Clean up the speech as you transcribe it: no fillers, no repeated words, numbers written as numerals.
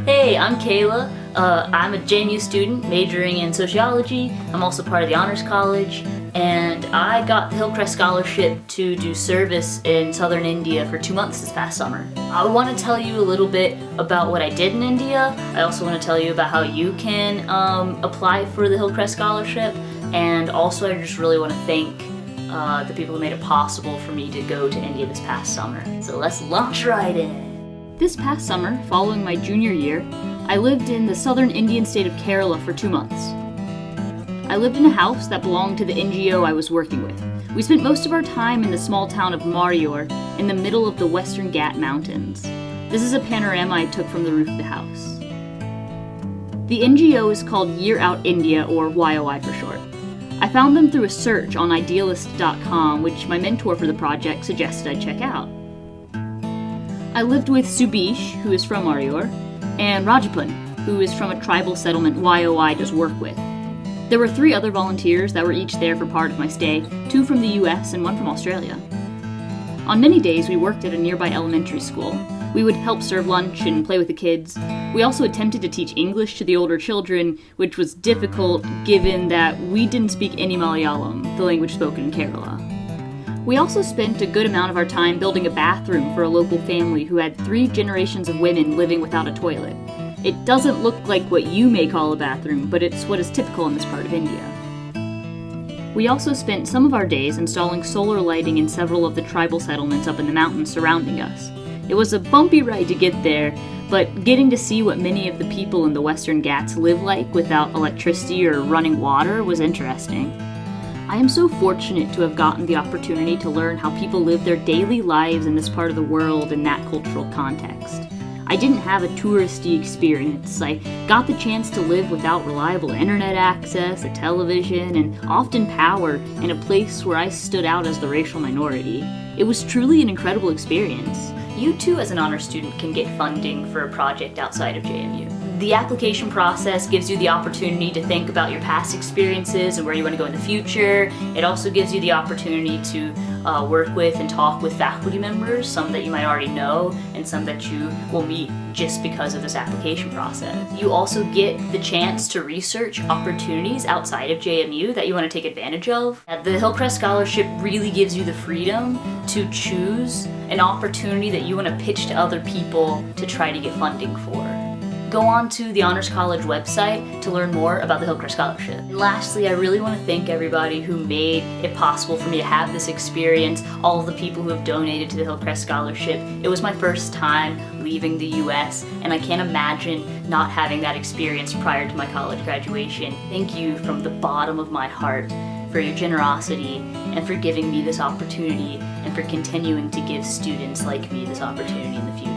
Hey, I'm Kayla. I'm a JMU student majoring in sociology. I'm also part of the Honors College, and I got the Hillcrest scholarship to do service in southern India for 2 months this past summer. I want to tell you a little bit about what I did in India. I also want to tell you about how you can apply for the Hillcrest scholarship, and also I just really want to thank the people who made it possible for me to go to India this past summer. So let's launch right in. This past summer, following my junior year, I lived in the southern Indian state of Kerala for 2 months. I lived in a house that belonged to the NGO I was working with. We spent most of our time in the small town of Maryor, in the middle of the Western Ghat Mountains. This is a panorama I took from the roof of the house. The NGO is called Year Out India, or YOI for short. I found them through a search on idealist.com, which my mentor for the project suggested I check out. I lived with Subish, who is from Maryor, and Rajapan, who is from a tribal settlement YOI does work with. There were 3 other volunteers that were each there for part of my stay, 2 from the US and 1 from Australia. On many days we worked at a nearby elementary school. We would help serve lunch and play with the kids. We also attempted to teach English to the older children, which was difficult given that we didn't speak any Malayalam, the language spoken in Kerala. We also spent a good amount of our time building a bathroom for a local family who had 3 generations of women living without a toilet. It doesn't look like what you may call a bathroom, but it's what is typical in this part of India. We also spent some of our days installing solar lighting in several of the tribal settlements up in the mountains surrounding us. It was a bumpy ride to get there, but getting to see what many of the people in the Western Ghats live like without electricity or running water was interesting. I am so fortunate to have gotten the opportunity to learn how people live their daily lives in this part of the world in that cultural context. I didn't have a touristy experience. I got the chance to live without reliable internet access, a television, and often power in a place where I stood out as the racial minority. It was truly an incredible experience. You too, as an honors student, can get funding for a project outside of JMU. The application process gives you the opportunity to think about your past experiences and where you want to go in the future. It also gives you the opportunity to work with and talk with faculty members, some that you might already know and some that you will meet just because of this application process. You also get the chance to research opportunities outside of JMU that you want to take advantage of. The Hillcrest Scholarship really gives you the freedom to choose an opportunity that you want to pitch to other people to try to get funding for. Go on to the Honors College website to learn more about the Hillcrest Scholarship. And lastly, I really want to thank everybody who made it possible for me to have this experience, all of the people who have donated to the Hillcrest Scholarship. It was my first time leaving the US, and I can't imagine not having that experience prior to my college graduation. Thank you from the bottom of my heart for your generosity and for giving me this opportunity and for continuing to give students like me this opportunity in the future.